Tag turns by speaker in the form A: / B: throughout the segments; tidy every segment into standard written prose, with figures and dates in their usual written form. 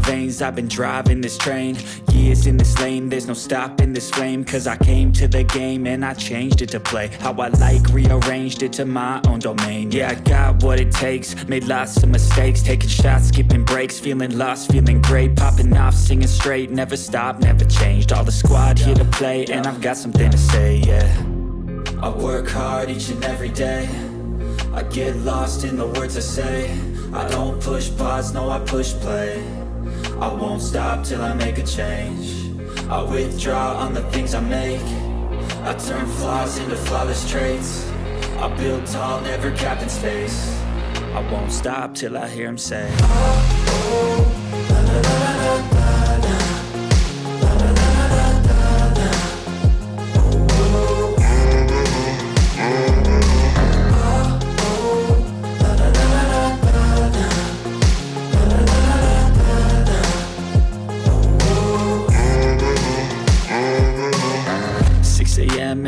A: veins, I've been driving this train. Years in this lane, there's no stopping this flame. Cause I came to the game and I changed it to play how I like, rearranged it to my own domain. Yeah, I got what it takes, made lots of mistakes, taking shots, skipping breaks, feeling lost, feeling great, popping off, singing straight, never stopped, never changed. All the squad here to play, and I've got something to say, yeah. I work hard each and every day, I get lost in the words I say. I don't push pause, no I push play. I won't stop till I make a change. I withdraw on the things I make. I turn flaws into flawless traits. I build tall, never capped in space. I won't stop till I hear him say, oh, oh, la, la, la, la, la, la.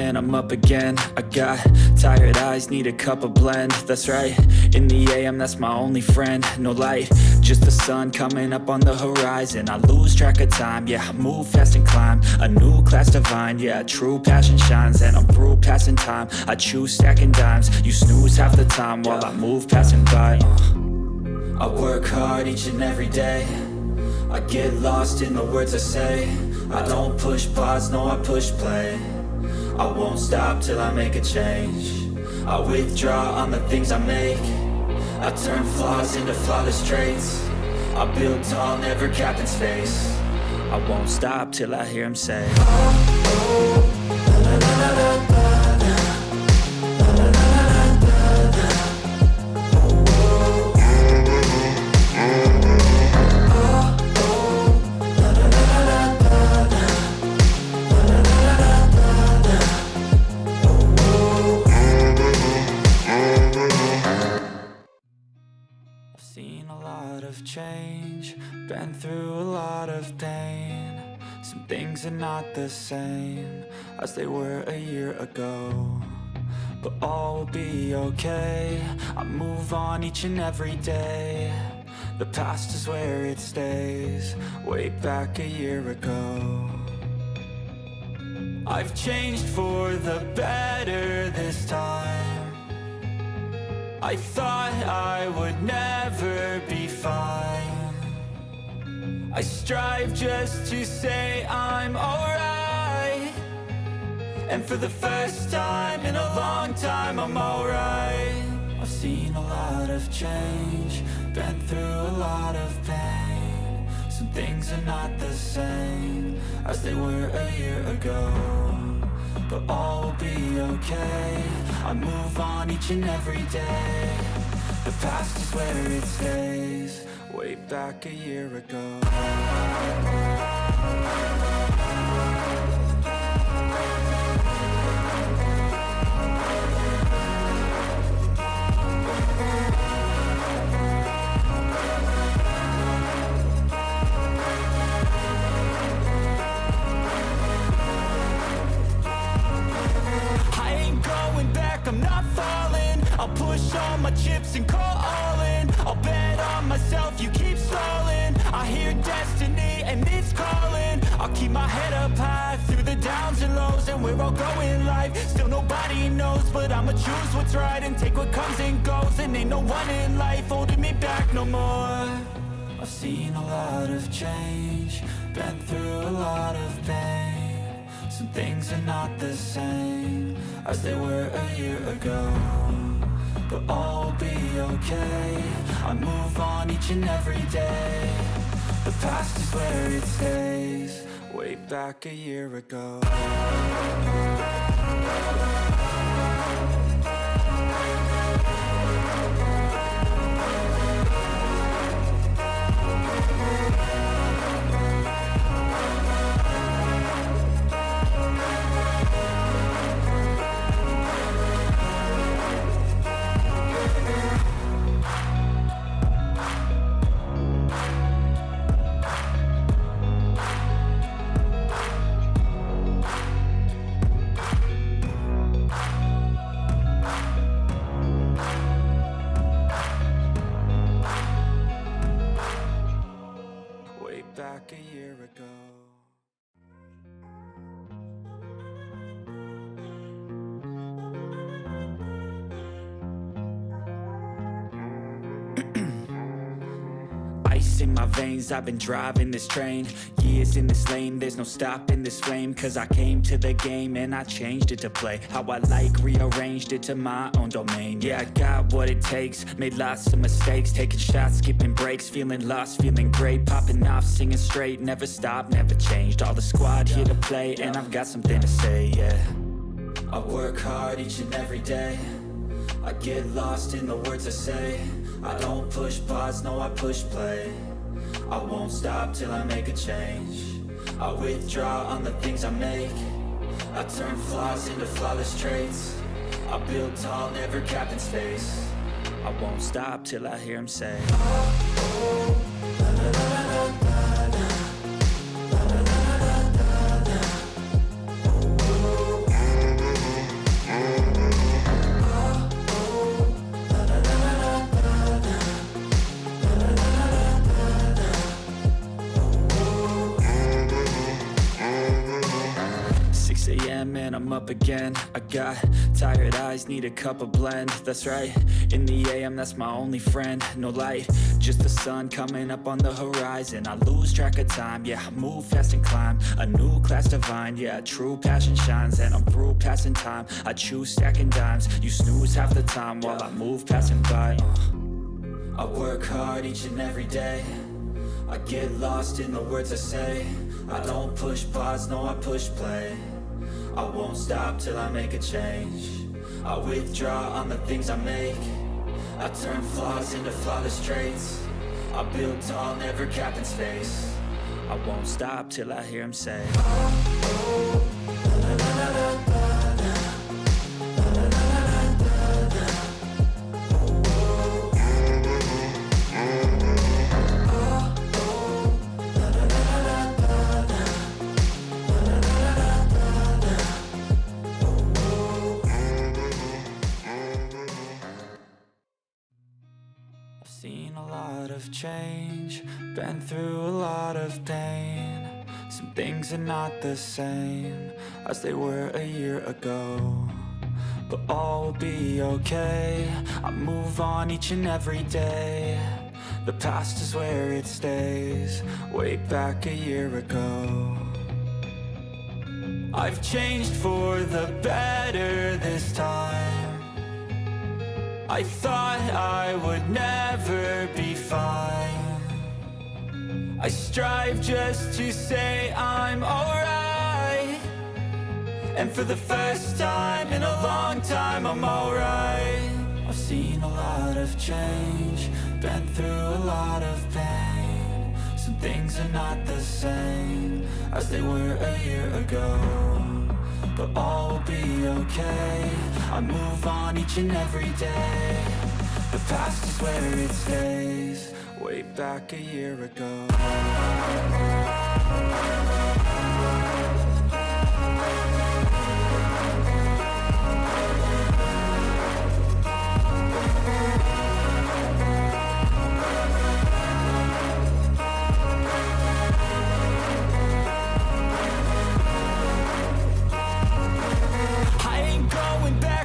A: And I'm up again. I got tired eyes, need a cup of blend. That's right, in the AM, that's my only friend. No light, just the sun coming up on the horizon. I lose track of time, yeah, I move fast and climb a new class divine, yeah, true passion shines. And I'm through passing time, I choose stacking dimes. You snooze half the time while I move passing by. I work hard each and every day, I get lost in the words I say. I don't push pause, no I push play. I won't stop till I make a change. I withdraw on the things I make. I turn flaws into flawless traits. I build tall, never capped in space. I won't stop till I hear him say, oh, oh, la, la, la, la, la, la. Change, been through a lot of pain. Some things are not the same as they were a year ago, but all will be okay. I move on each and every day. The past is where it stays, way back a year ago. I've changed for the better this time. I thought I would never be fine. I strive just to say I'm alright, and for the first time in a long time I'm alright. I've seen a lot of change, been through a lot of pain. Some things are not the same as they were a year ago, but all will be okay. I move on each and every day. The past is where it stays, way back a year ago. I'm not falling, I'll push all my chips and call all in. I'll bet on myself, you keep stalling. I hear destiny and it's calling. I'll keep my head up high through the downs and lows, and we're all going life. Still nobody knows, but I'ma choose what's right and take what comes and goes. And ain't no one in life holding me back no more. I've seen a lot of change, been through a lot of pain. Some things are not the same as they were a year ago, but all will be okay. I move on each and every day. The past is where it stays, way back a year ago. my veins, I've been driving this train. Years in this lane, there's no stopping this flame. Cause I came to the game and I changed it to play how I like, rearranged it to my own domain. Yeah, I got what it takes, made lots of mistakes, taking shots, skipping breaks, feeling lost, feeling great, popping off, singing straight, never stopped, never changed. All the squad here to play, and I've got something to say, yeah. I work hard each and every day, I get lost in the words I say. I don't push pause, no I push play. I won't stop till I make a change. I withdraw on the things I make. I turn flaws into flawless traits. I build tall, never capped in space. I won't stop till I hear him say, oh, la, la, la, la, la, la, la, la, la, la, la, la. And I'm up again. I got tired eyes, need a cup of blend. That's right, in the AM, that's my only friend. No light, just the sun coming up on the horizon. I lose track of time, yeah, I move fast and climb a new class divine, yeah, true passion shines. And I'm through passing time, I choose stacking dimes. You snooze half the time while I move passing by. I work hard each and every day, I get lost in the words I say. I don't push pause, no I push play. I won't stop till I make a change. I withdraw on the things I make. I turn flaws into flawless traits. I build tall, never capped in space. I won't stop till I hear him say, oh, oh, la, la, la, la, la, la. Seen a lot of change, been through a lot of pain. Some things are not the same as they were a year ago, but all will be okay. I move on each and every day. The past is where it stays, way back a year ago. I've changed for the better this time. I thought I would never be fine. I strive just to say I'm alright, and for the first time in a long time I'm alright. I've seen a lot of change, been through a lot of pain. Some things are not the same as they were a year ago, but all will be okay. I move on each and every day. The past is where it stays, way back a year ago.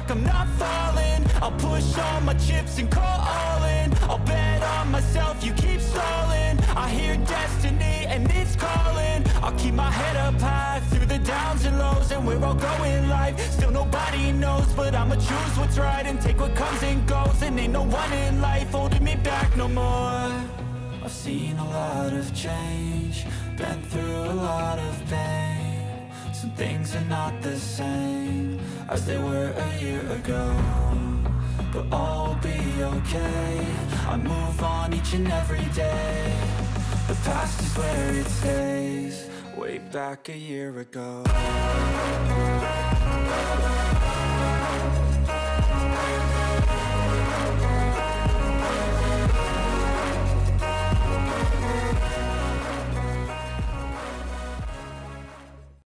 A: I'm not falling, I'll push all my chips and call all in. I'll bet on myself, you keep stalling. I hear destiny and it's calling. I'll keep my head up high through the downs and lows, and where I'll go in life, still nobody knows. But I'ma choose what's right and take what comes and goes. And ain't no one in life holding me back no more. I've seen a lot of change, been through a lot of pain. Some things are not the same as they were a year ago, but all will be okay. I move on each and every day. The past is where it stays, way back a year ago.